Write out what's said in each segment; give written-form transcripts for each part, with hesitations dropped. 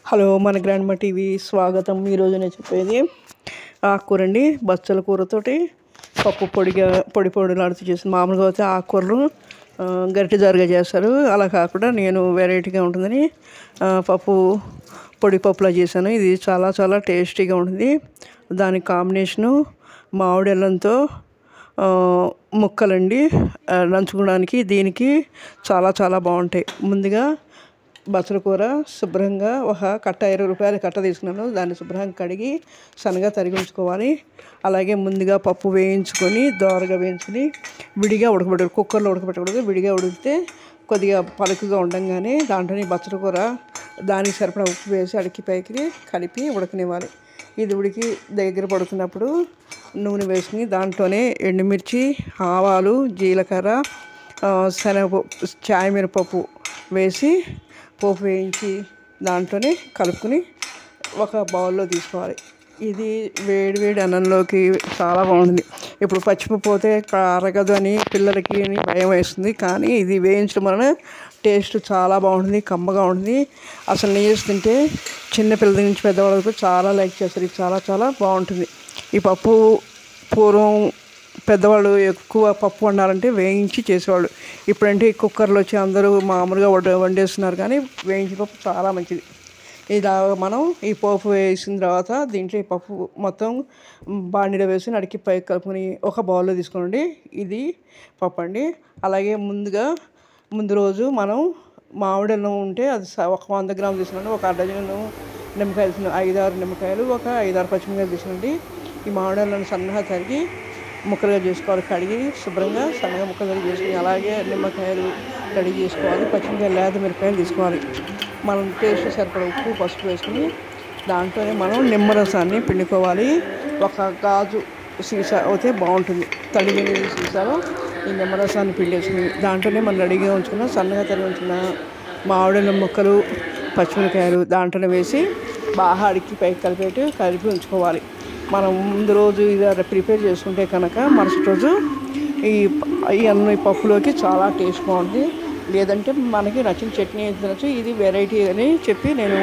Hello మన grandma TV స్వాగతం. ఈరోజు నేను చెప్పేది ఆకుకూర అండి. బచ్చల కూరతోటి పప్పు పొడిలాడుతూ చేసి మామూలుగా అయితే ఆకుకూరలు గరిటె జారుగా చేస్తారు. అలా కాకుండా నేను వెరైటీగా ఉంటుందని పప్పు పప్పులా చేశాను. ఇది చాలా చాలా టేస్టీగా ఉంటుంది. దానికి కాంబినేషను మామిడి అల్లంతో ముక్కలండి నంచుకోవడానికి. దీనికి చాలా చాలా బాగుంటాయి. ముందుగా బచ్చల కూర శుభ్రంగా ఒక కట్ట 20 రూపాయల కట్ట తీసుకున్నాను. దాన్ని శుభ్రంగా కడిగి సన్నగా తరిగి ఉంచుకోవాలి. అలాగే ముందుగా పప్పు వేయించుకొని దోరగా వేయించుకొని విడిగా ఉడకబెట్టాలి. కుక్కర్లో ఉడకబెట్టకూడదు. విడిగా ఉడికితే కొద్దిగా పలుకుగా ఉండగానే దాంట్లోని బచ్చల కూర దానికి సరిపడా ఉప్పు వేసి అడికి పైకి కలిపి ఉడకనివ్వాలి. ఇది ఉడికి దగ్గర పడుతున్నప్పుడు నూనె వేసుకుని దాంట్లోనే ఎండుమిర్చి, ఆవాలు, జీలకర్ర, శనగపప్పు, చాయ్ మిరపప్పు వేసి పోపు వేయించి దాంట్లోనే కలుపుకొని ఒక బౌల్లో తీసుకోవాలి. ఇది వేడి వేడి అన్నంలోకి చాలా బాగుంటుంది. ఇప్పుడు పచ్చిపప్పు పోతే అరగదు అని పిల్లలకి భయం వేస్తుంది. కానీ ఇది వేయించడం వలన టేస్ట్ చాలా బాగుంటుంది, కమ్మగా ఉంటుంది. అసలు నీరు తింటే చిన్నపిల్లల నుంచి పెద్దవాళ్ళ వరకు చాలా లైక్ చేస్తారు. ఇది చాలా చాలా బాగుంటుంది. ఈ పప్పు పూర్వం పెద్దవాళ్ళు ఎక్కువ పప్పు వండాలంటే వేయించి చేసేవాళ్ళు. ఇప్పుడంటే కుక్కర్లో వచ్చి అందరూ మామూలుగా వండేస్తున్నారు. కానీ వేయించి పప్పు చాలా మంచిది. ఇలా మనం ఈ పోపు వేసిన తర్వాత దీంట్లో ఈ పప్పు మొత్తం బాండీలో వేసి నడికి పైకి కలుపుకొని ఒక బౌల్లో తీసుకోండి. ఇది పప్పు అండి. అలాగే ముందు రోజు మనం మామిడి అల్లం ఉంటే అది ఒక 100 గ్రాములు తీసుకున్నాను. ఒక అర్ధజను నిమ్మకాయలు 5-6 నిమ్మకాయలు, ఒక 5-6 పచ్చిమిరపకాయలు తీసుకునండి. ఈ మామిడి అల్లం సన్నగా తరిగి ముక్కలుగా చేసుకోవాలి. కడిగి శుభ్రంగా సన్నగా ముక్కలు తరిగి చేసుకుని అలాగే నిమ్మకాయలు కడిగి చేసుకోవాలి. పచ్చిమిరపకాయలు లేదా మిరపకాయలు తీసుకోవాలి. మనం టేస్ట్ సరిపడా ఉప్పు, పసుపు వేసుకుని దాంట్లోనే మనం నిమ్మరసాన్ని పిండుకోవాలి. ఒక గాజు సీసా అయితే బాగుంటుంది. తడిగిన సీసాలో ఈ నిమ్మరసాన్ని పిండేసుకుని దాంట్లోనే మనం రెడీగా ఉంచుకున్న సన్నగా తరిగి ఉంచుకున్న మామిడి ముక్కలు, పచ్చిమిరపకాయలు దాంట్లోనే వేసి బాగా అడిగి పైకి కలిపి ఉంచుకోవాలి. మనం ముందు రోజు ఇది ప్రిపేర్ చేసుకుంటే కనుక మరుసటి రోజు ఈ అన్నం పప్పులోకి చాలా టేస్ట్ బాగుంటుంది. లేదంటే మనకి నచ్చిన చట్నీ తినచ్చు. ఇది వెరైటీ అని చెప్పి నేను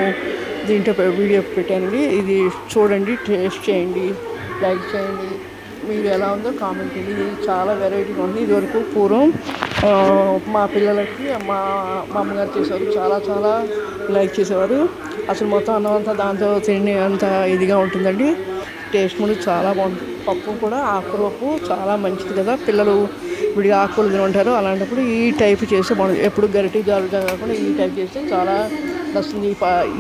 దీంట్లో వీడియో పెట్టానండి. ఇది చూడండి, టేస్ట్ చేయండి, లైక్ చేయండి. మీరు ఎలా ఉందో కామెంట్ చేయండి. ఇది చాలా వెరైటీగా ఉంది. ఇదివరకు పూర్వం మా పిల్లలకి మా అమ్మగారు చేసేవారు. చాలా చాలా లైక్ చేసేవారు. అసలు మొత్తం అన్నం అంతా దాంతో తిండి అంత ఇదిగా ఉంటుందండి. టేస్ట్ కూడా చాలా బాగుంటుంది. పప్పు కూడా ఆకుకూర పప్పు చాలా మంచిది కదా. పిల్లలు విడిగా ఆకుకూరలు తింటారు. అలాంటప్పుడు ఈ టైప్ చేస్తే బాగుంటుంది. ఎప్పుడు గరిటె జారుగా కాకుండా ఈ టైప్ చేస్తే చాలా వస్తుంది.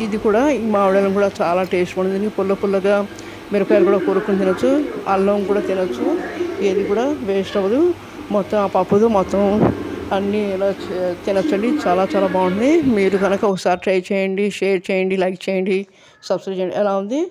ఇది కూడా ఈ మామిడి కూడా చాలా టేస్ట్ బాగుంటుంది. పుల్లగా మిరపకాయలు కూడా కొరుక్కుని తినచ్చు. అల్లం కూడా తినచ్చు. ఏది కూడా వేస్ట్ అవ్వదు. మొత్తం ఆ పప్పుతో మొత్తం అన్నీ ఇలా తినచ్చండి. చాలా చాలా బాగుంటుంది. మీరు కనుక ఒకసారి ట్రై చేయండి, షేర్ చేయండి, లైక్ చేయండి, సబ్స్క్రైబ్ చేయండి. ఎలా ఉంది